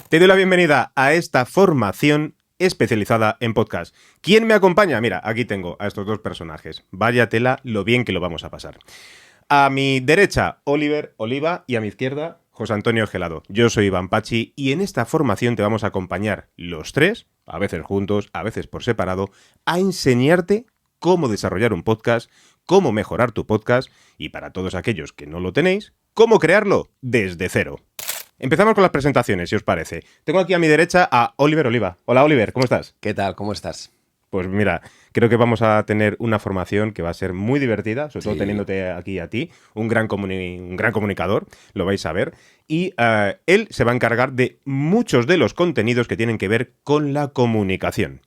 Te doy la bienvenida a esta formación especializada en podcast. ¿Quién me acompaña? Mira, aquí tengo a estos dos personajes. Vaya tela lo bien que lo vamos a pasar. A mi derecha, Oliver Oliva, y a mi izquierda, José Antonio Gelado. Yo soy Iván Pachi y en esta formación te vamos a acompañar los tres, a veces juntos, a veces por separado, a enseñarte cómo desarrollar un podcast, cómo mejorar tu podcast y, para todos aquellos que no lo tenéis, cómo crearlo desde cero. Empezamos con las presentaciones, si os parece. Tengo aquí a mi derecha a Oliver Oliva. Hola, Oliver, ¿cómo estás? ¿Qué tal? ¿Cómo estás? Pues mira, creo que vamos a tener una formación que va a ser muy divertida, sobre todo Sí. teniéndote aquí a ti, un gran comunicador, lo vais a ver. Y él se va a encargar de muchos de los contenidos que tienen que ver con la comunicación.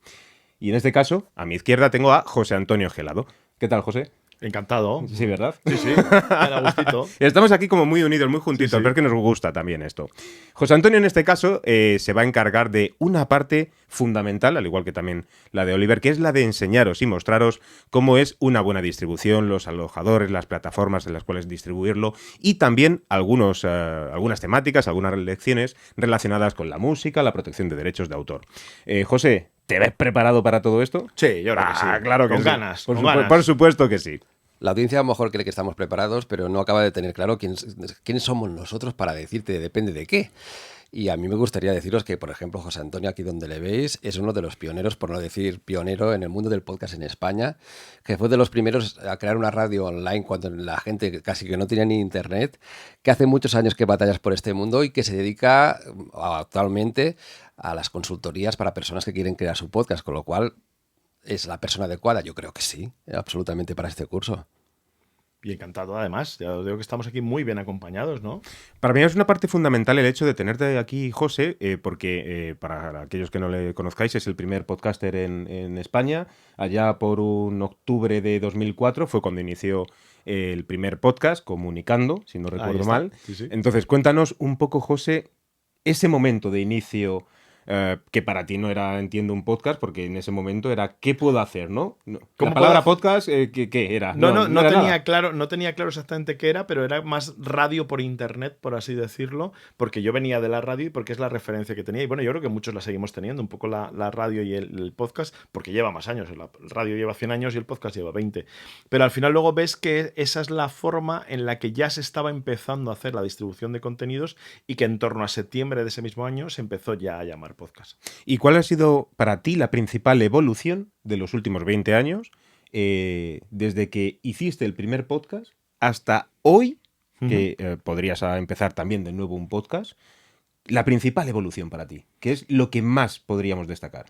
Y en este caso, a mi izquierda tengo a José Antonio Gelado. ¿Qué tal, José? Encantado. Sí, ¿verdad? Sí, sí. A gustito. Estamos aquí como muy unidos, muy juntitos, Sí, sí. pero es que nos gusta también esto. José Antonio, en este caso, se va a encargar de una parte fundamental, al igual que también la de Oliver, que es la de enseñaros y mostraros cómo es una buena distribución, los alojadores, las plataformas en las cuales distribuirlo y también algunas temáticas, algunas lecciones relacionadas con la música, la protección de derechos de autor. José, ¿te ves preparado para todo esto? Sí, yo creo que sí. Claro que con sí. ganas. Por, con ganas. por supuesto que sí. La audiencia a lo mejor cree que estamos preparados, pero no acaba de tener claro quiénes somos nosotros para decirte depende de qué. Y a mí me gustaría deciros que, por ejemplo, José Antonio, aquí donde le veis, es uno de los pioneros, por no decir pionero, en el mundo del podcast en España, que fue de los primeros a crear una radio online cuando la gente casi que no tenía ni internet, que hace muchos años que batallas por este mundo y que se dedica actualmente a las consultorías para personas que quieren crear su podcast, con lo cual es la persona adecuada. Yo creo que sí, absolutamente para este curso. Y encantado, además. Ya os digo que estamos aquí muy bien acompañados, ¿no? Para mí es una parte fundamental el hecho de tenerte aquí, José, porque para aquellos que no le conozcáis, es el primer podcaster en España. Allá por un octubre de 2004 fue cuando inició el primer podcast, Comunicando, si no recuerdo está. mal. Sí, sí. Entonces, cuéntanos un poco, José, ese momento de inicio, que para ti no era, entiendo, un podcast, porque en ese momento era ¿qué puedo hacer? ¿No? La ¿Cómo palabra puedo podcast, ¿qué era? No era tenía nada. claro, no tenía claro exactamente qué era, pero era más radio por internet, por así decirlo, porque yo venía de la radio y porque es la referencia que tenía. Y bueno, yo creo que muchos la seguimos teniendo, un poco la radio y el podcast, porque lleva más años. La radio lleva 100 años y el podcast lleva 20. Pero al final luego ves que esa es la forma en la que ya se estaba empezando a hacer la distribución de contenidos y que en torno a septiembre de ese mismo año se empezó ya a llamar podcast. ¿Y cuál ha sido para ti la principal evolución de los últimos 20 años, desde que hiciste el primer podcast hasta hoy, que podrías empezar también de nuevo un podcast? La principal evolución para ti, ¿qué es lo que más podríamos destacar?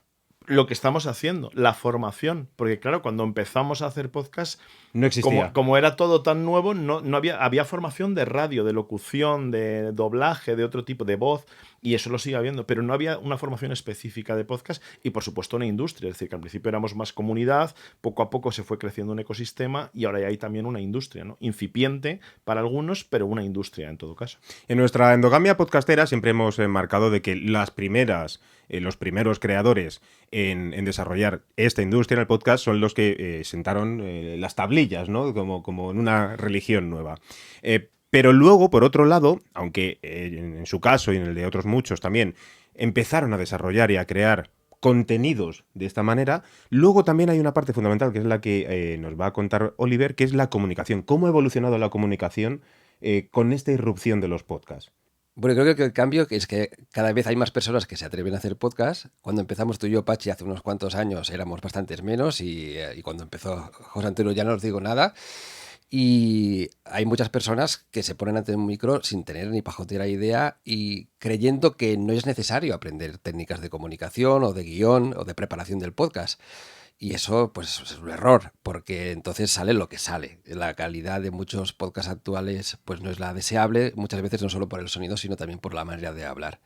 Lo que estamos haciendo, la formación. Porque claro, cuando empezamos a hacer podcast, No existía. como era todo tan nuevo, no había formación de radio, de locución, de doblaje, de otro tipo, de voz, y eso lo sigue habiendo, pero no había una formación específica de podcast y por supuesto una industria. Es decir, que al principio éramos más comunidad, poco a poco se fue creciendo un ecosistema y ahora ya hay también una industria, ¿no? Incipiente para algunos, pero una industria en todo caso. En nuestra endogamia podcastera siempre hemos marcado de que los primeros creadores en desarrollar esta industria en el podcast son los que sentaron las tablillas, ¿no? Como en una religión nueva. Pero luego, por otro lado, aunque en su caso y en el de otros muchos también, empezaron a desarrollar y a crear contenidos de esta manera, luego también hay una parte fundamental que es la que nos va a contar Oliver, que es la comunicación. ¿Cómo ha evolucionado la comunicación con esta irrupción de los podcasts? Bueno, creo que el cambio es que cada vez hay más personas que se atreven a hacer podcast. Cuando empezamos tú y yo, Pachi, hace unos cuantos años éramos bastantes menos y cuando empezó José Antonio ya no os digo nada. Y hay muchas personas que se ponen ante un micro sin tener ni pajotera idea y creyendo que no es necesario aprender técnicas de comunicación o de guión o de preparación del podcast. Y eso, pues, es un error, porque entonces sale lo que sale. La calidad de muchos podcasts actuales, pues, no es la deseable, muchas veces no solo por el sonido, sino también por la manera de hablar.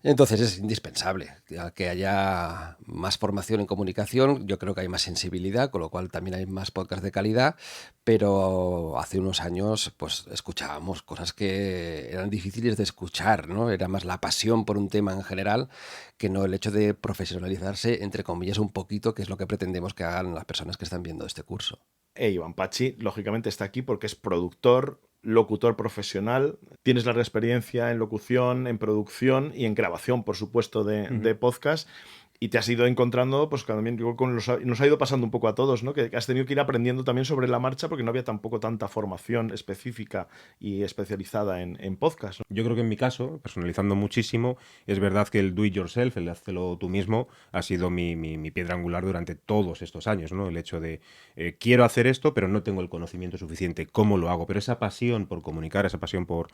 Entonces es indispensable que haya más formación en comunicación. Yo creo que hay más sensibilidad, con lo cual también hay más podcasts de calidad, pero hace unos años pues escuchábamos cosas que eran difíciles de escuchar, ¿no? Era más la pasión por un tema en general que no el hecho de profesionalizarse, entre comillas, un poquito, que es lo que pretendemos que hagan las personas que están viendo este curso. Iván Pachi, lógicamente, está aquí porque es productor, locutor profesional, tienes larga experiencia en locución, en producción y en grabación, por supuesto, de podcast. Y te has ido encontrando, pues también nos ha ido pasando un poco a todos, ¿no? Que has tenido que ir aprendiendo también sobre la marcha porque no había tampoco tanta formación específica y especializada en podcast, ¿no? Yo creo que en mi caso, personalizando muchísimo, es verdad que el do it yourself, el hazlo tú mismo, ha sido mi piedra angular durante todos estos años, ¿no? El hecho de quiero hacer esto, pero no tengo el conocimiento suficiente. ¿Cómo lo hago? Pero esa pasión por comunicar, esa pasión por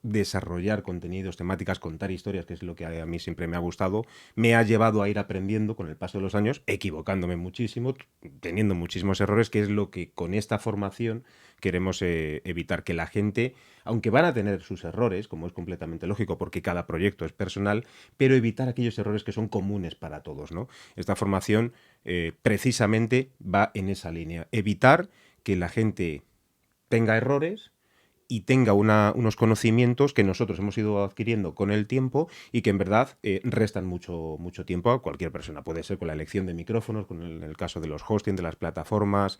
desarrollar contenidos, temáticas, contar historias, que es lo que a mí siempre me ha gustado, me ha llevado a ir aprendiendo con el paso de los años, equivocándome muchísimo, teniendo muchísimos errores, que es lo que con esta formación queremos evitar, que la gente, aunque van a tener sus errores, como es completamente lógico, porque cada proyecto es personal, pero evitar aquellos errores que son comunes para todos, ¿no? Esta formación precisamente va en esa línea, evitar que la gente tenga errores y tenga unos conocimientos que nosotros hemos ido adquiriendo con el tiempo y que en verdad restan mucho tiempo a cualquier persona. Puede ser con la elección de micrófonos, en el caso de los hosting, de las plataformas.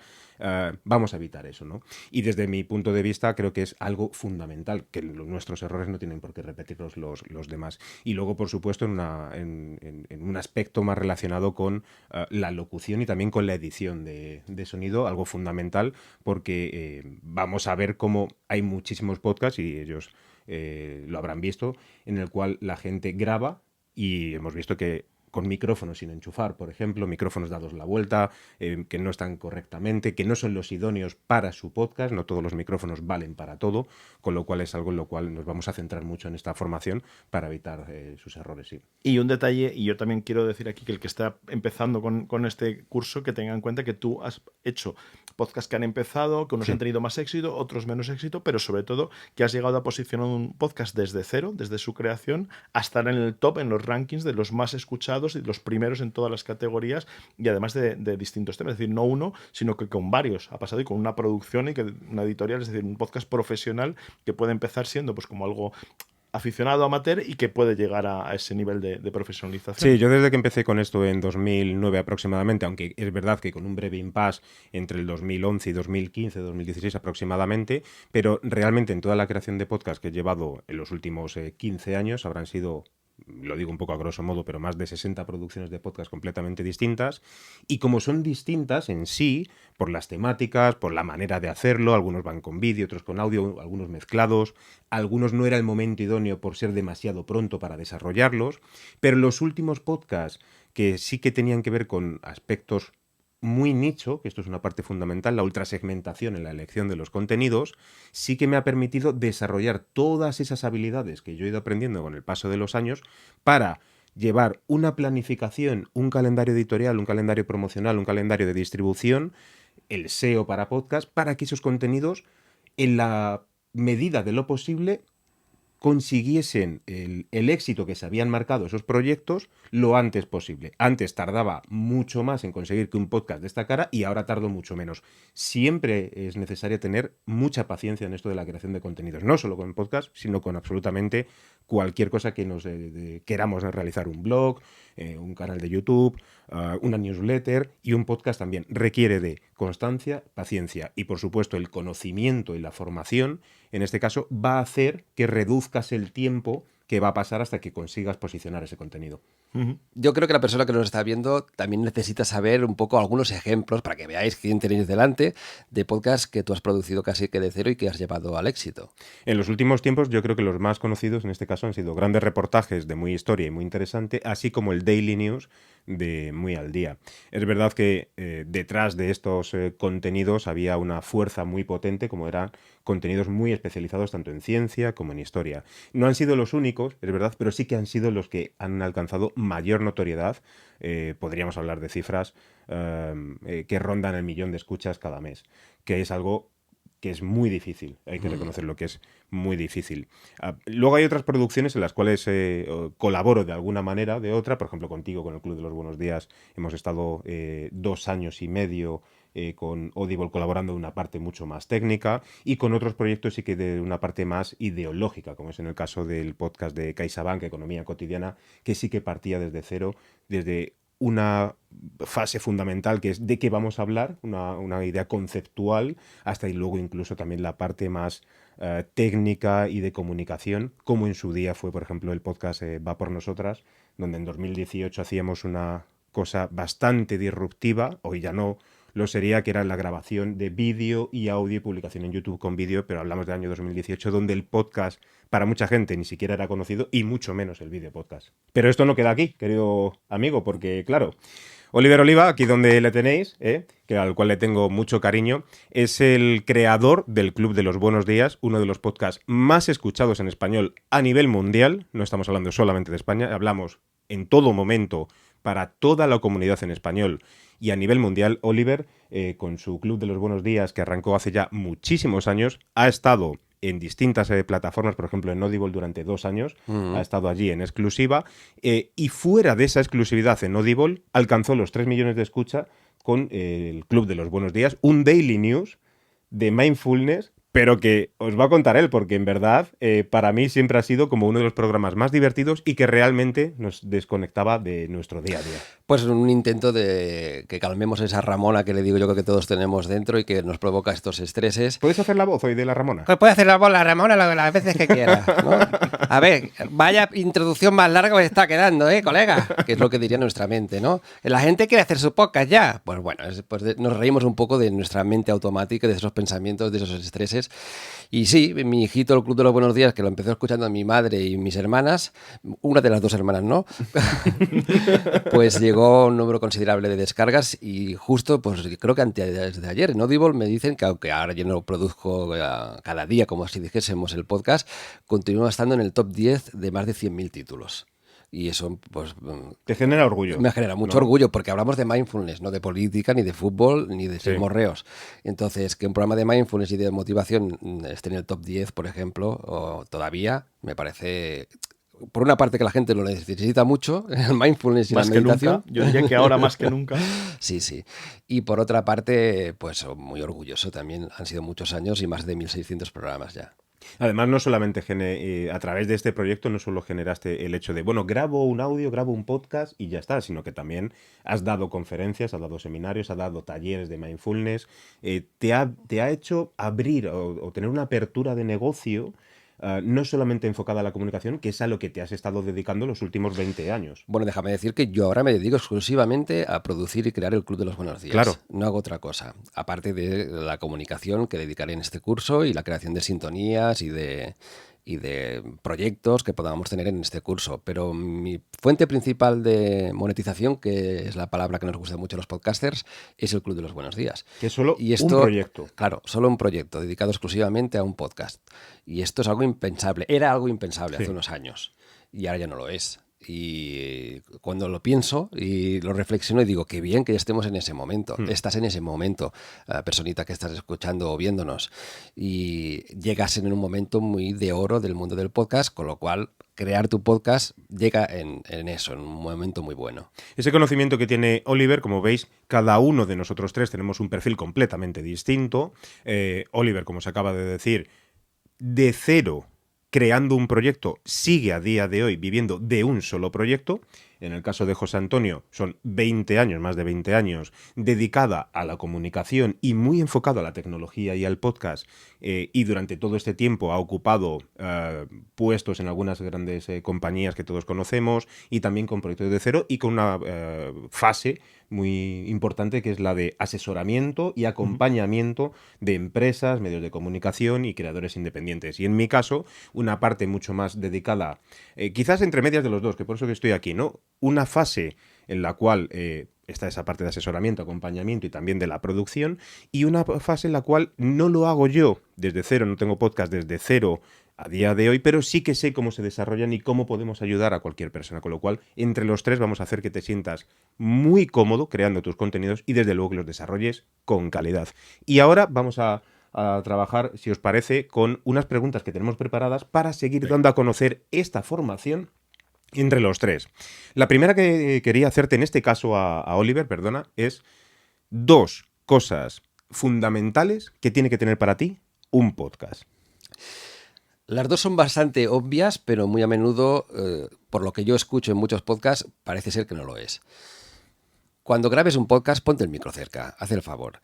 Vamos a evitar eso, ¿no? Y desde mi punto de vista creo que es algo fundamental, que nuestros errores no tienen por qué repetirlos los demás. Y luego, por supuesto, en un aspecto más relacionado con la locución y también con la edición de sonido, algo fundamental, porque vamos a ver cómo hay muchísimos podcasts, y ellos lo habrán visto, en el cual la gente graba y hemos visto que con micrófonos sin enchufar, por ejemplo, micrófonos dados la vuelta, que no están correctamente, que no son los idóneos para su podcast, no todos los micrófonos valen para todo, con lo cual es algo en lo cual nos vamos a centrar mucho en esta formación para evitar sus errores, sí. Y un detalle, y yo también quiero decir aquí que el que está empezando con este curso, que tenga en cuenta que tú has hecho podcasts que han empezado, que unos han tenido más éxito, otros menos éxito, pero sobre todo que has llegado a posicionar un podcast desde cero, desde su creación, a estar en el top, en los rankings de los más escuchados y los primeros en todas las categorías, y además de distintos temas, es decir, no uno, sino que con varios ha pasado, y con una producción y que una editorial, es decir, un podcast profesional que puede empezar siendo pues como algo aficionado amateur y que puede llegar a ese nivel de profesionalización. Sí, yo desde que empecé con esto en 2009 aproximadamente, aunque es verdad que con un breve impasse entre el 2011 y 2015, 2016 aproximadamente, pero realmente en toda la creación de podcast que he llevado en los últimos 15 años habrán sido, lo digo un poco a grosso modo, pero más de 60 producciones de podcast completamente distintas, y como son distintas en sí, por las temáticas, por la manera de hacerlo, algunos van con vídeo, otros con audio, algunos mezclados, algunos no era el momento idóneo por ser demasiado pronto para desarrollarlos, pero los últimos podcasts que sí que tenían que ver con aspectos muy nicho, que esto es una parte fundamental, la ultrasegmentación en la elección de los contenidos, sí que me ha permitido desarrollar todas esas habilidades que yo he ido aprendiendo con el paso de los años para llevar una planificación, un calendario editorial, un calendario promocional, un calendario de distribución, el SEO para podcast, para que esos contenidos, en la medida de lo posible, consiguiesen el éxito que se habían marcado esos proyectos lo antes posible. Antes tardaba mucho más en conseguir que un podcast destacara y ahora tardo mucho menos. Siempre es necesario tener mucha paciencia en esto de la creación de contenidos, no solo con podcast, sino con absolutamente cualquier cosa que nos queramos realizar, un blog, un canal de YouTube, una newsletter, y un podcast también requiere de constancia, paciencia y, por supuesto, el conocimiento y la formación, en este caso, va a hacer que reduzcas el tiempo que va a pasar hasta que consigas posicionar ese contenido. Yo creo que la persona que nos está viendo también necesita saber un poco algunos ejemplos para que veáis quién tenéis delante de podcast que tú has producido casi que de cero y que has llevado al éxito. En los últimos tiempos yo creo que los más conocidos en este caso han sido grandes reportajes de muy historia y muy interesante, así como el Daily News de Muy al Día. Es verdad que detrás de estos contenidos había una fuerza muy potente, como eran contenidos muy especializados tanto en ciencia como en historia. No han sido los únicos, es verdad, pero sí que han sido los que han alcanzado mayor notoriedad. Podríamos hablar de cifras que rondan el 1.000.000 de escuchas cada mes, que es algo que es muy difícil, hay que reconocerlo, que es muy difícil. Luego hay otras producciones en las cuales colaboro de alguna manera, de otra, por ejemplo contigo, con el Club de los Buenos Días, hemos estado 2 años y medio con Audible colaborando de una parte mucho más técnica, y con otros proyectos sí que de una parte más ideológica, como es en el caso del podcast de CaixaBank, Economía Cotidiana, que sí que partía desde cero, desde una fase fundamental que es de qué vamos a hablar, una idea conceptual, hasta y luego incluso también la parte más técnica y de comunicación, como en su día fue, por ejemplo, el podcast Va por Nosotras, donde en 2018 hacíamos una cosa bastante disruptiva, hoy ya no lo sería, que era la grabación de vídeo y audio y publicación en YouTube con vídeo, pero hablamos del año 2018, donde el podcast para mucha gente ni siquiera era conocido y mucho menos el vídeo podcast. Pero esto no queda aquí, querido amigo, porque claro, Oliver Oliva, aquí donde le tenéis, que al cual le tengo mucho cariño, es el creador del Club de los Buenos Días, uno de los podcasts más escuchados en español a nivel mundial. No estamos hablando solamente de España, hablamos en todo momento para toda la comunidad en español y a nivel mundial. Oliver, con su Club de los Buenos Días, que arrancó hace ya muchísimos años, ha estado en distintas plataformas, por ejemplo en Audible durante 2 años, ha estado allí en exclusiva, y fuera de esa exclusividad en Audible alcanzó los 3 millones de escucha con el Club de los Buenos Días, un daily news de mindfulness, pero que os va a contar él, porque en verdad para mí siempre ha sido como uno de los programas más divertidos y que realmente nos desconectaba de nuestro día a día. Pues un intento de que calmemos esa Ramona que le digo yo que todos tenemos dentro y que nos provoca estos estreses. ¿Puedes hacer la voz hoy de la Ramona? Pues puede hacer la voz la Ramona las veces que quiera, ¿no? A ver, vaya introducción más larga me está quedando, colega, que es lo que diría nuestra mente, ¿no? La gente quiere hacer su podcast ya. Pues bueno, nos reímos un poco de nuestra mente automática, de esos pensamientos, de esos estreses. Y sí, mi hijito, el Club de los Buenos Días, que lo empezó escuchando mi madre y mis hermanas, una de las 2 hermanas no, pues llegó a un número considerable de descargas y justo, pues creo que antes de ayer en Audible me dicen que aunque ahora yo no lo produzco cada día, como si dijésemos el podcast, continúa estando en el top 10 de más de 100.000 títulos. Y eso, pues... Te genera orgullo. Me genera mucho orgullo, porque hablamos de mindfulness, no de política, ni de fútbol, ni de ser morreos. Entonces, que un programa de mindfulness y de motivación esté en el top 10, por ejemplo, o todavía, me parece... Por una parte que la gente lo necesita mucho, el mindfulness y más la meditación. Nunca. Yo diría que ahora más que nunca. Sí, sí. Y por otra parte, pues muy orgulloso también. Han sido muchos años y más de 1.600 programas ya. Además, no solamente a través de este proyecto no solo generaste el hecho de, bueno, grabo un audio, grabo un podcast y ya está, sino que también has dado conferencias, has dado seminarios, has dado talleres de mindfulness, te ha hecho abrir o tener una apertura de negocio no solamente enfocada a la comunicación, que es a lo que te has estado dedicando los últimos 20 años. Bueno, déjame decir que yo ahora me dedico exclusivamente a producir y crear el Club de los Buenos Días. Claro. No hago otra cosa, aparte de la comunicación que dedicaré en este curso y la creación de sintonías y de proyectos que podamos tener en este curso. Pero mi fuente principal de monetización, que es la palabra que nos gusta mucho a los podcasters, es el Club de los Buenos Días. Que es solo un proyecto. Claro, solo un proyecto dedicado exclusivamente a un podcast. Y esto es algo impensable. Era algo impensable hace unos años. Y ahora ya no lo es. Y cuando lo pienso y lo reflexiono y digo, qué bien que estemos en ese momento. Estás en ese momento, personita que estás escuchando o viéndonos. Y llegas en un momento muy de oro del mundo del podcast, con lo cual crear tu podcast llega en eso, en un momento muy bueno. Ese conocimiento que tiene Oliver, como veis, cada uno de nosotros 3 tenemos un perfil completamente distinto. Oliver, como se acaba de decir, de cero, creando un proyecto, sigue a día de hoy viviendo de un solo proyecto. En el caso de José Antonio, son 20 años, más de 20 años, dedicada a la comunicación y muy enfocado a la tecnología y al podcast. Y durante todo este tiempo ha ocupado puestos en algunas grandes compañías que todos conocemos y también con proyectos de cero y con una fase muy importante que es la de asesoramiento y acompañamiento de empresas, medios de comunicación y creadores independientes. Y en mi caso, una parte mucho más dedicada, quizás entre medias de los dos, que por eso que estoy aquí, ¿no? Una fase en la cual está esa parte de asesoramiento, acompañamiento y también de la producción, y una fase en la cual no lo hago yo desde cero, no tengo podcast desde cero a día de hoy, pero sí que sé cómo se desarrollan y cómo podemos ayudar a cualquier persona, con lo cual entre los 3 vamos a hacer que te sientas muy cómodo creando tus contenidos y desde luego que los desarrolles con calidad. Y ahora vamos a trabajar, si os parece, con unas preguntas que tenemos preparadas para seguir dando a conocer esta formación entre los 3. La primera que quería hacerte en este caso a Oliver, perdona, es 2 cosas fundamentales que tiene que tener para ti un podcast. Las 2 son bastante obvias, pero muy a menudo, por lo que yo escucho en muchos podcasts, parece ser que no lo es. Cuando grabes un podcast, ponte el micro cerca, haz el favor.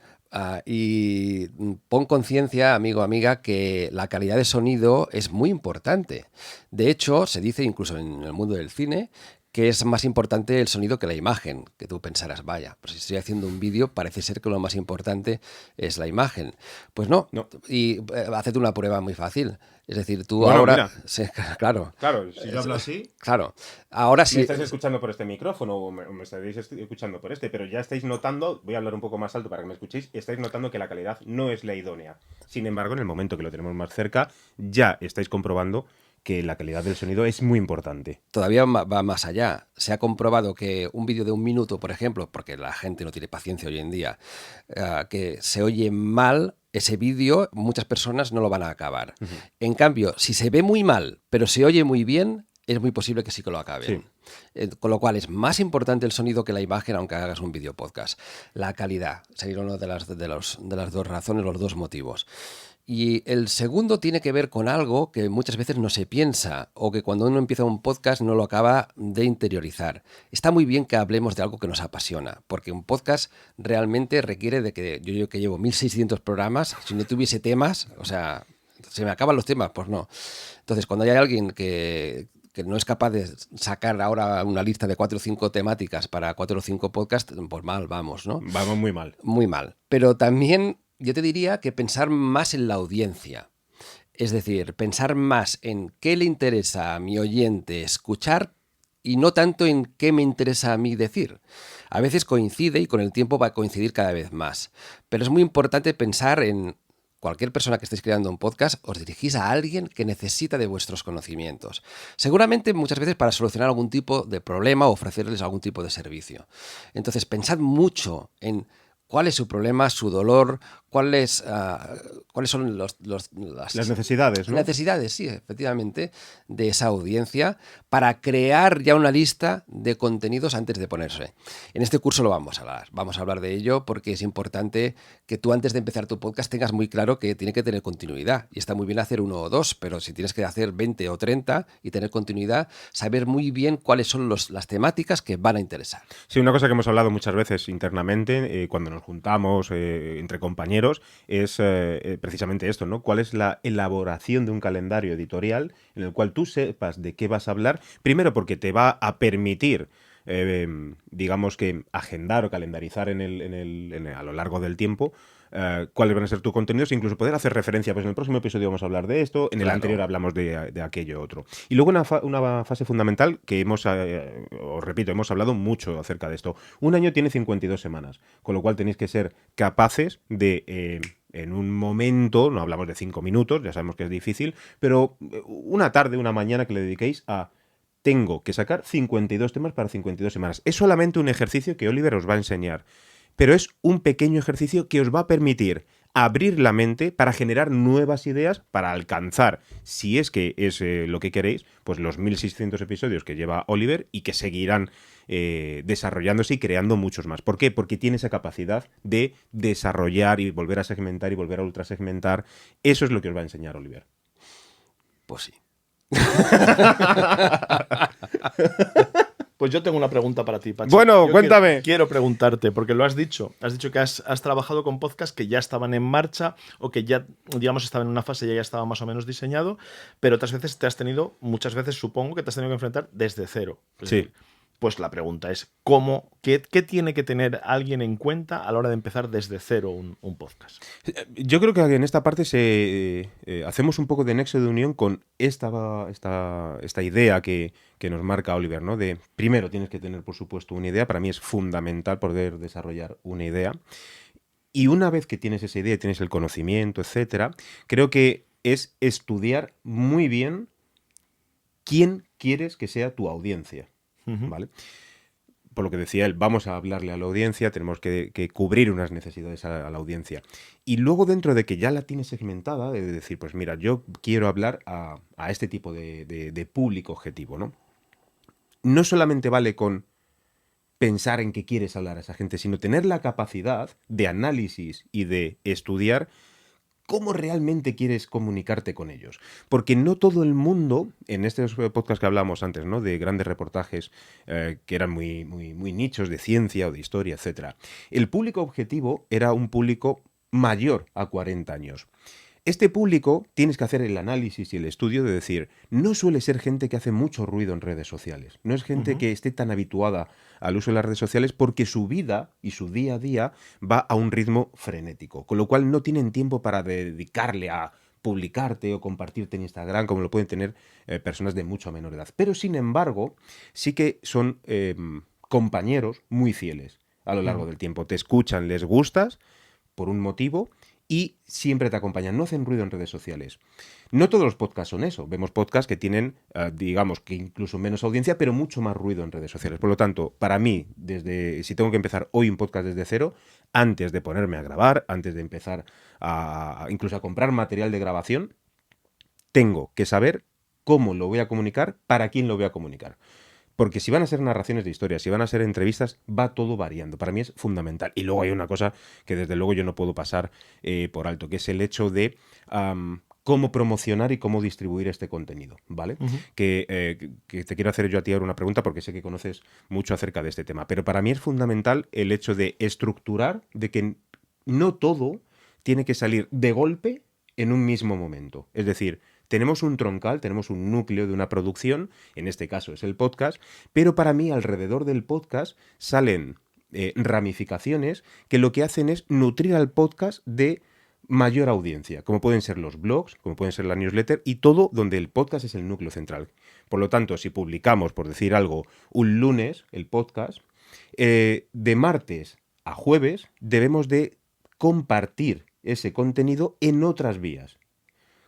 Y pon conciencia, amigo, amiga, que la calidad de sonido es muy importante. De hecho, se dice incluso en el mundo del cine que es más importante el sonido que la imagen, que tú pensarás, vaya, pues si estoy haciendo un vídeo parece ser que lo más importante es la imagen. Pues no, No. y haced una prueba muy fácil. Es decir, tú Bueno, ahora... mira. Sí, claro. Claro, si yo hablo así, Claro, ahora me sí. estáis escuchando por este micrófono o me estáis escuchando por este, pero ya estáis notando, voy a hablar un poco más alto para que me escuchéis, estáis notando que la calidad no es la idónea. Sin embargo, en el momento que lo tenemos más cerca, ya estáis comprobando que la calidad del sonido es muy importante. Todavía va más allá. Se ha comprobado que un vídeo de 1 minuto, por ejemplo, porque la gente no tiene paciencia hoy en día, que se oye mal, ese vídeo muchas personas no lo van a acabar. En cambio, si se ve muy mal, pero se oye muy bien, es muy posible que sí que lo acaben. Sí. Con lo cual es más importante el sonido que la imagen, aunque hagas un vídeo podcast. La calidad sería una de las dos razones, los dos motivos. Y el segundo tiene que ver con algo que muchas veces no se piensa o que cuando uno empieza un podcast no lo acaba de interiorizar. Está muy bien que hablemos de algo que nos apasiona, porque un podcast realmente requiere de que yo que llevo 1600 programas, si no tuviese temas, o sea, se me acaban los temas, pues no. Entonces, cuando hay alguien que no es capaz de sacar ahora una lista de 4 o 5 temáticas para 4 o 5 podcasts, pues mal vamos, ¿no? Vamos muy mal. Muy mal. Pero también yo te diría que pensar más en la audiencia. Es decir, pensar más en qué le interesa a mi oyente escuchar y no tanto en qué me interesa a mí decir. A veces coincide y con el tiempo va a coincidir cada vez más. Pero es muy importante pensar en cualquier persona que estéis creando un podcast, os dirigís a alguien que necesita de vuestros conocimientos. Seguramente muchas veces para solucionar algún tipo de problema o ofrecerles algún tipo de servicio. Entonces, pensad mucho en cuál es su problema, su dolor, cuáles son Las necesidades, ¿no? necesidades, sí, efectivamente, de esa audiencia para crear ya una lista de contenidos antes de ponerse. En este curso lo vamos a hablar de ello porque es importante que tú antes de empezar tu podcast tengas muy claro que tiene que tener continuidad. Y está muy bien hacer 1 o 2, pero si tienes que hacer 20 o 30 y tener continuidad, saber muy bien cuáles son las temáticas que van a interesar. Sí, una cosa que hemos hablado muchas veces internamente cuando nos juntamos entre compañeros es precisamente esto, ¿no? ¿Cuál es la elaboración de un calendario editorial en el cual tú sepas de qué vas a hablar? Primero porque te va a permitir digamos que agendar o calendarizar a lo largo del tiempo cuáles van a ser tus contenidos e incluso poder hacer referencia, pues en el próximo episodio vamos a hablar de esto, en el anterior hablamos de aquello otro. Y luego una fase fundamental que os repito, hemos hablado mucho acerca de esto. Un año tiene 52 semanas, con lo cual tenéis que ser capaces de... en un momento, no hablamos de 5 minutos, ya sabemos que es difícil, pero una tarde, una mañana que le dediquéis a tengo que sacar 52 temas para 52 semanas. Es solamente un ejercicio que Oliver os va a enseñar, pero es un pequeño ejercicio que os va a permitir abrir la mente para generar nuevas ideas para alcanzar, si es que es lo que queréis, pues los 1600 episodios que lleva Oliver y que seguirán desarrollándose y creando muchos más. ¿Por qué? Porque tiene esa capacidad de desarrollar y volver a segmentar y volver a ultrasegmentar. Eso es lo que os va a enseñar Oliver. Pues sí. Pues yo tengo una pregunta para ti, Pachi. Bueno, yo cuéntame. Quiero preguntarte, porque lo has dicho. Has dicho que has trabajado con podcasts que ya estaban en marcha o que ya, digamos, estaban en una fase y ya estaba más o menos diseñado, pero otras veces muchas veces supongo que te has tenido que enfrentar desde cero. Es decir, pues la pregunta es, ¿qué tiene que tener alguien en cuenta a la hora de empezar desde cero un podcast? Yo creo que en esta parte hacemos un poco de nexo de unión con esta idea que nos marca Oliver, ¿no? De, primero, tienes que tener, por supuesto, una idea. Para mí es fundamental poder desarrollar una idea. Y una vez que tienes esa idea, tienes el conocimiento, etcétera, creo que es estudiar muy bien quién quieres que sea tu audiencia. ¿Vale? Por lo que decía él, vamos a hablarle a la audiencia, tenemos que cubrir unas necesidades a la audiencia. Y luego dentro de que ya la tienes segmentada, de decir, pues mira, yo quiero hablar a este tipo de público objetivo, ¿no? No solamente vale con pensar en qué quieres hablar a esa gente, sino tener la capacidad de análisis y de estudiar cómo realmente quieres comunicarte con ellos. Porque no todo el mundo, en estos podcasts que hablamos antes, ¿no? De grandes reportajes que eran muy, muy, muy nichos de ciencia o de historia, etcétera, el público objetivo era un público mayor a 40 años. Este público tienes que hacer el análisis y el estudio de decir, no suele ser gente que hace mucho ruido en redes sociales, no es gente que esté tan habituada al uso de las redes sociales porque su vida y su día a día va a un ritmo frenético, con lo cual no tienen tiempo para dedicarle a publicarte o compartirte en Instagram como lo pueden tener personas de mucho menor edad. Pero sin embargo, sí que son compañeros muy fieles a lo largo del tiempo. Te escuchan, les gustas por un motivo y siempre te acompañan, no hacen ruido en redes sociales. No todos los podcasts son eso. Vemos podcasts que tienen, digamos, que incluso menos audiencia, pero mucho más ruido en redes sociales. Por lo tanto, para mí, si tengo que empezar hoy un podcast desde cero, antes de ponerme a grabar, antes de empezar incluso a comprar material de grabación, tengo que saber cómo lo voy a comunicar, para quién lo voy a comunicar. Porque si van a ser narraciones de historias, si van a ser entrevistas, va todo variando. Para mí es fundamental. Y luego hay una cosa que desde luego yo no puedo pasar por alto, que es el hecho de cómo promocionar y cómo distribuir este contenido, ¿vale? Que te quiero hacer yo a ti ahora una pregunta porque sé que conoces mucho acerca de este tema. Pero para mí es fundamental el hecho de estructurar, de que no todo tiene que salir de golpe en un mismo momento. Es decir, tenemos un troncal, tenemos un núcleo de una producción, en este caso es el podcast, pero para mí alrededor del podcast salen ramificaciones que lo que hacen es nutrir al podcast de mayor audiencia, como pueden ser los blogs, como pueden ser la newsletter y todo donde el podcast es el núcleo central. Por lo tanto, si publicamos, por decir algo, un lunes el podcast, de martes a jueves debemos de compartir ese contenido en otras vías,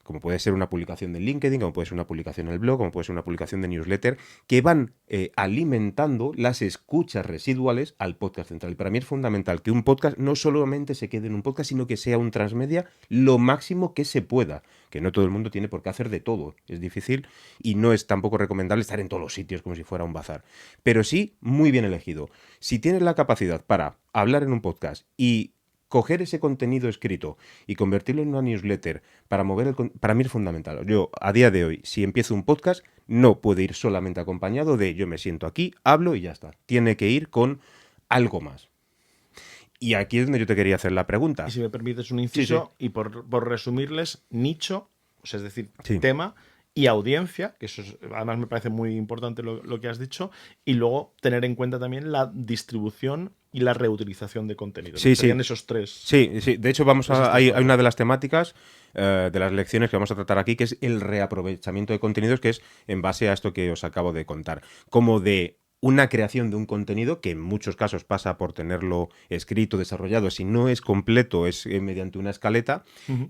como puede ser una publicación de LinkedIn, como puede ser una publicación en el blog, como puede ser una publicación de newsletter, que van alimentando las escuchas residuales al podcast central. Y para mí es fundamental que un podcast no solamente se quede en un podcast, sino que sea un transmedia lo máximo que se pueda, que no todo el mundo tiene por qué hacer de todo. Es difícil y no es tampoco recomendable estar en todos los sitios como si fuera un bazar. Pero sí, muy bien elegido. Si tienes la capacidad para hablar en un podcast y coger ese contenido escrito y convertirlo en una newsletter para para mí es fundamental. Yo, a día de hoy, si empiezo un podcast, no puede ir solamente acompañado de yo me siento aquí, hablo y ya está. Tiene que ir con algo más. Y aquí es donde yo te quería hacer la pregunta. Y si me permites un inciso, Sí. y por resumirles, nicho, o sea, es decir, Sí. tema y audiencia, que eso además me parece muy importante lo que has dicho, y luego tener en cuenta también la distribución y la reutilización de contenido. Sí, Serían esos tres. Sí, sí. De hecho, hay claro. una de las temáticas de las lecciones que vamos a tratar aquí, que es el reaprovechamiento de contenidos, que es en base a esto que os acabo de contar. Como de una creación de un contenido que en muchos casos pasa por tenerlo escrito, desarrollado, si no es completo, es mediante una escaleta,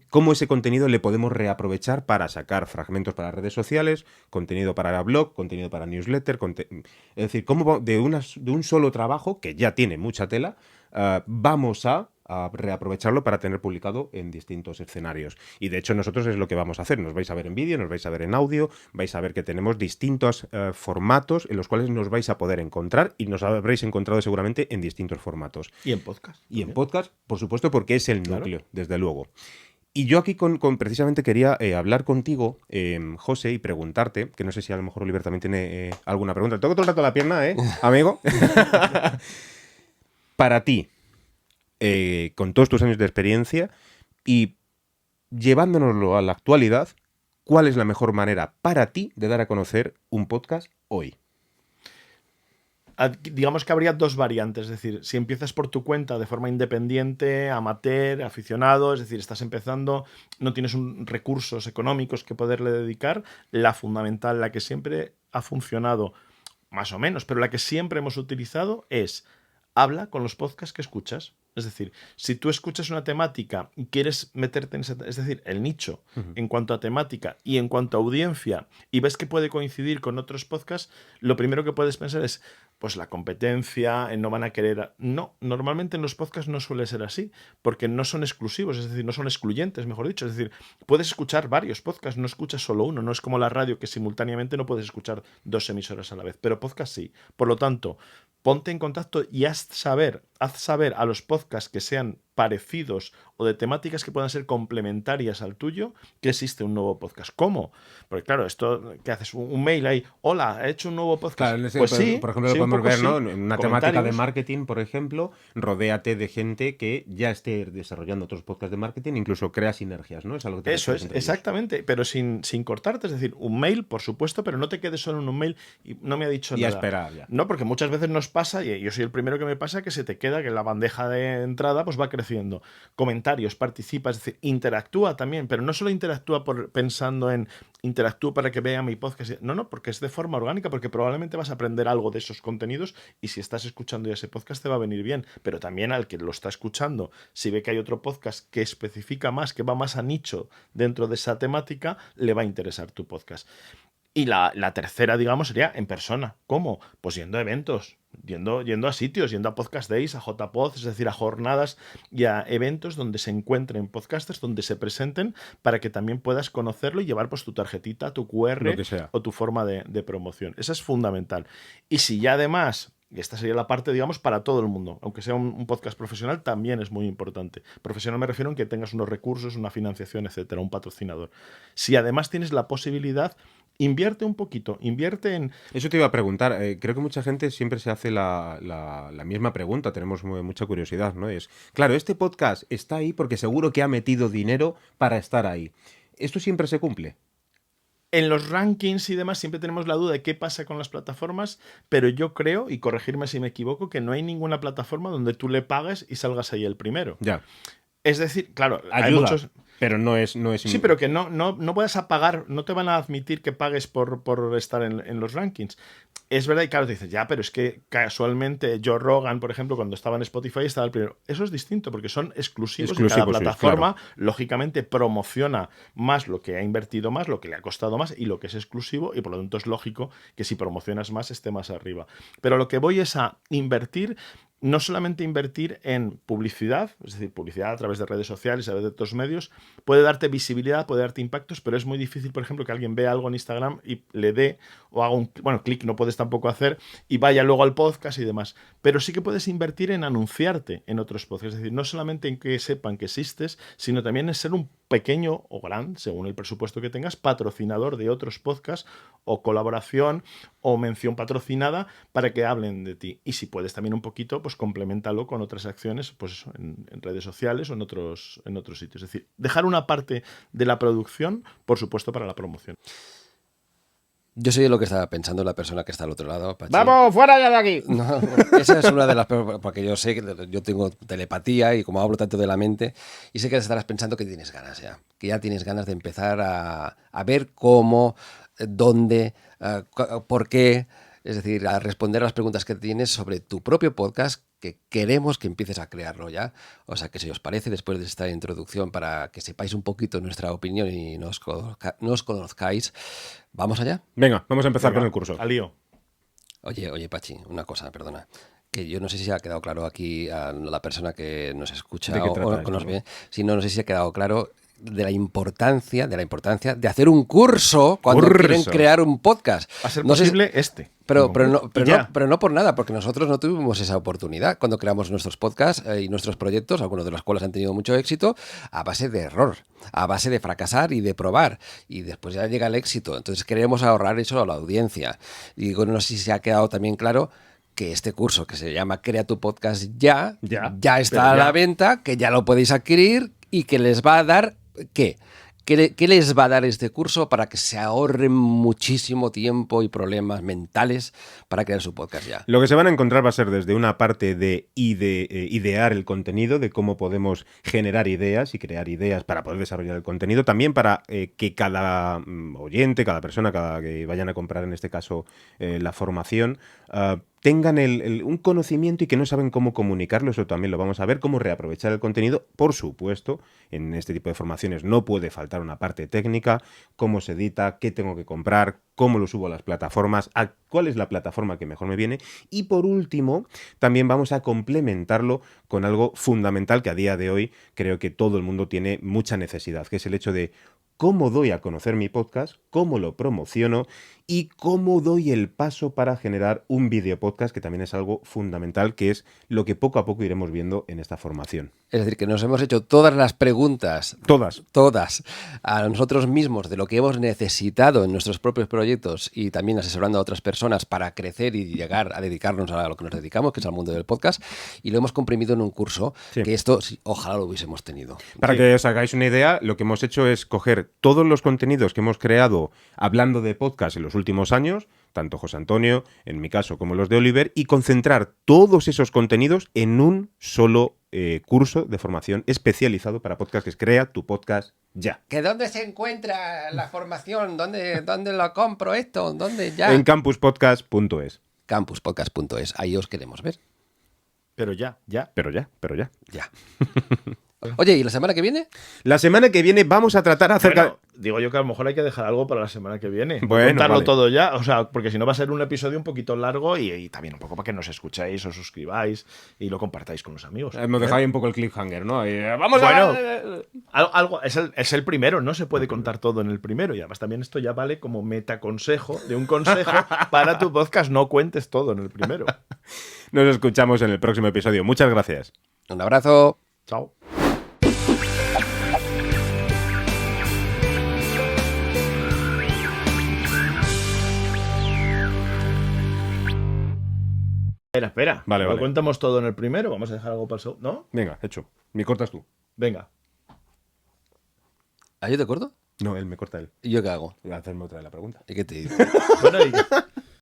cómo ese contenido le podemos reaprovechar para sacar fragmentos para redes sociales, contenido para blog, contenido para newsletter, es decir, cómo de un solo trabajo, que ya tiene mucha tela, vamos a reaprovecharlo para tener publicado en distintos escenarios. Y de hecho nosotros es lo que vamos a hacer. Nos vais a ver en vídeo, nos vais a ver en audio, vais a ver que tenemos distintos formatos en los cuales nos vais a poder encontrar y nos habréis encontrado seguramente en distintos formatos. Y en podcast. Y en podcast, por supuesto, porque es el núcleo, desde luego. Y yo aquí precisamente quería hablar contigo, José, y preguntarte, que no sé si a lo mejor Oliver también tiene alguna pregunta. Te toco todo el rato la pierna, amigo. Para ti, con todos tus años de experiencia y llevándonoslo a la actualidad, ¿cuál es la mejor manera para ti de dar a conocer un podcast hoy? Digamos que habría dos variantes, es decir, si empiezas por tu cuenta de forma independiente, amateur, aficionado, es decir, estás empezando, no tienes recursos económicos que poderle dedicar, la fundamental, la que siempre ha funcionado, más o menos, pero la que siempre hemos utilizado es habla con los podcasts que escuchas. Es decir, si tú escuchas una temática y quieres meterte en esa, es decir, el nicho en cuanto a temática y en cuanto a audiencia, y ves que puede coincidir con otros podcasts, lo primero que puedes pensar es, pues la competencia, no van a querer... No, normalmente en los podcasts no suele ser así, porque no son exclusivos, es decir, no son excluyentes, mejor dicho. Es decir, puedes escuchar varios podcasts, no escuchas solo uno, no es como la radio que simultáneamente no puedes escuchar dos emisoras a la vez, pero podcast sí. Por lo tanto, ponte en contacto y haz saber a los podcasts que sean parecidos o de temáticas que puedan ser complementarias al tuyo, que existe un nuevo podcast. ¿Cómo? Porque claro, esto, ¿qué haces? Un mail ahí, hola, he hecho un nuevo podcast. Claro, Pues sí, por ejemplo, sí, lo un podemos poco ver, ¿no? sí. En una temática de Comentarios. marketing, por ejemplo, rodéate de gente que ya esté desarrollando otros podcasts de marketing, incluso crea sinergias, ¿no? Es algo que te Eso refieres es, entre ellos. exactamente, pero sin cortarte, es decir, un mail, por supuesto, pero no te quedes solo en un mail y no me ha dicho Y a nada. esperar ya. No, porque muchas veces nos pasa, y yo soy el primero que me pasa, que se te queda que la bandeja de entrada pues va creciendo. Comentarios, participa, es decir, interactúa también, pero no solo interactúa pensando en interactúo para que vea mi podcast. No, porque es de forma orgánica, porque probablemente vas a aprender algo de esos contenidos y si estás escuchando ya ese podcast te va a venir bien, pero también al que lo está escuchando, si ve que hay otro podcast que especifica más, que va más a nicho dentro de esa temática, le va a interesar tu podcast. Y la tercera, digamos, sería en persona. ¿Cómo? Pues yendo a eventos, yendo a sitios, yendo a Podcast Days, a JPod, es decir, a jornadas y a eventos donde se encuentren podcasters, donde se presenten, para que también puedas conocerlo y llevar pues tu tarjetita, tu Lo QR que sea. o tu forma de promoción. Esa es fundamental. Y si ya además... Y esta sería la parte, digamos, para todo el mundo. Aunque sea un podcast profesional, también es muy importante. Profesional me refiero a que tengas unos recursos, una financiación, etcétera, un patrocinador. Si además tienes la posibilidad, invierte un poquito, invierte en... Eso te iba a preguntar. Creo que mucha gente siempre se hace la misma pregunta. Tenemos mucha curiosidad, ¿no? Es, claro, este podcast está ahí porque seguro que ha metido dinero para estar ahí. ¿Esto siempre se cumple? En los rankings y demás siempre tenemos la duda de qué pasa con las plataformas, pero yo creo, y corregirme si me equivoco, que no hay ninguna plataforma donde tú le pagues y salgas ahí el primero. Ya. Es decir, claro, hay Ayuda, muchos... pero no es... Sí, pero que no puedes pagar, no te van a admitir que pagues por estar en los rankings. Es verdad, y claro, te dices, ya, pero es que casualmente Joe Rogan, por ejemplo, cuando estaba en Spotify estaba el primero. Eso es distinto porque son exclusivos y cada sí, plataforma, claro. lógicamente, promociona más lo que ha invertido más, lo que le ha costado más y lo que es exclusivo, y por lo tanto es lógico que si promocionas más esté más arriba. Pero lo que voy es a invertir. No solamente invertir en publicidad, es decir, publicidad a través de redes sociales, a través de otros medios, puede darte visibilidad, puede darte impactos, pero es muy difícil, por ejemplo, que alguien vea algo en Instagram y le dé o haga clic no puedes tampoco hacer y vaya luego al podcast y demás. Pero sí que puedes invertir en anunciarte en otros podcasts, es decir, no solamente en que sepan que existes, sino también en ser un pequeño o gran, según el presupuesto que tengas, patrocinador de otros podcasts o colaboración o mención patrocinada para que hablen de ti. Y si puedes también un poquito, pues complementalo con otras acciones, pues eso, en redes sociales o en otros sitios. Es decir, dejar una parte de la producción, por supuesto, para la promoción. Yo sé lo que estaba pensando la persona que está al otro lado, Pachi. ¡Vamos, fuera ya de aquí! No, esa es una de las... Porque yo sé que yo tengo telepatía y como hablo tanto de la mente, y sé que estarás pensando que tienes ganas ya. Que ya tienes ganas de empezar a ver cómo, dónde, por qué... Es decir, a responder a las preguntas que tienes sobre tu propio podcast, que queremos que empieces a crearlo ya. O sea, que si os parece, después de esta introducción, para que sepáis un poquito nuestra opinión y nos conozcáis, ¿vamos allá? Venga, vamos a empezar Venga, con el curso. Al lío. Oye, Pachi, una cosa, perdona. Que yo no sé si ha quedado claro aquí a la persona que nos escucha ¿De qué trata o esto? nos ve. Si no, no sé si ha quedado claro de la importancia de hacer un curso cuando quieren crear un podcast. Va a ser No sé si- posible Pero no por nada, porque nosotros no tuvimos esa oportunidad cuando creamos nuestros podcasts y nuestros proyectos, algunos de los cuales han tenido mucho éxito, a base de error, a base de fracasar y de probar. Y después ya llega el éxito. Entonces queremos ahorrar eso a la audiencia. Y digo, no sé si se ha quedado también claro que este curso que se llama Crea tu podcast ya está a la venta, que ya lo podéis adquirir y que les va a dar... ¿Qué les va a dar este curso para que se ahorren muchísimo tiempo y problemas mentales para crear su podcast ya? Lo que se van a encontrar va a ser desde una parte de idear el contenido, de cómo podemos generar ideas y crear ideas para poder desarrollar el contenido, también para que cada oyente, cada persona que vayan a comprar en este caso la formación, tengan un conocimiento y que no saben cómo comunicarlo. Eso también lo vamos a ver, cómo reaprovechar el contenido. Por supuesto, en este tipo de formaciones no puede faltar una parte técnica, cómo se edita, qué tengo que comprar, cómo lo subo a las plataformas, cuál es la plataforma que mejor me viene. Y por último, también vamos a complementarlo con algo fundamental que a día de hoy creo que todo el mundo tiene mucha necesidad, que es el hecho de cómo doy a conocer mi podcast, cómo lo promociono y cómo doy el paso para generar un video podcast, que también es algo fundamental, que es lo que poco a poco iremos viendo en esta formación. Es decir, que nos hemos hecho todas las preguntas, todas, a nosotros mismos de lo que hemos necesitado en nuestros propios proyectos y también asesorando a otras personas para crecer y llegar a dedicarnos a lo que nos dedicamos, que es al mundo del podcast, y lo hemos comprimido en un curso, que esto sí, ojalá lo hubiésemos tenido. Para que os hagáis una idea, lo que hemos hecho es coger todos los contenidos que hemos creado hablando de podcast en los últimos años, tanto José Antonio, en mi caso, como los de Oliver, y concentrar todos esos contenidos en un solo curso de formación especializado para podcast, que es Crea tu Podcast Ya. ¿Que dónde se encuentra la formación? ¿Dónde lo compro esto? ¿Dónde ya? En campuspodcast.es. Campuspodcast.es, ahí os queremos ver. Pero ya. Pero ya. Ya. Oye, ¿y la semana que viene? La semana que viene vamos a tratar acerca... Bueno, digo yo que a lo mejor hay que dejar algo para la semana que viene. Bueno, contarlo vale. todo ya, o sea, porque si no va a ser un episodio un poquito largo y también un poco para que nos escuchéis, os suscribáis y lo compartáis con los amigos. Hemos dejado ahí un poco el cliffhanger, ¿no? Vamos Bueno, a... algo es el primero, no se puede contar todo en el primero. Y además también esto ya vale como metaconsejo de un consejo para tu podcast. No cuentes todo en el primero. Nos escuchamos en el próximo episodio. Muchas gracias. Un abrazo. Chao. Espera. Vale, Lo vale. contamos todo en el primero. Vamos a dejar algo para el segundo. ¿No? Venga, hecho. ¿Me cortas tú? Venga. ¿Ah, yo te corto? No, él me corta él. ¿Y yo qué hago? Voy a hacerme otra de la pregunta. ¿Y qué te digo? Bueno, y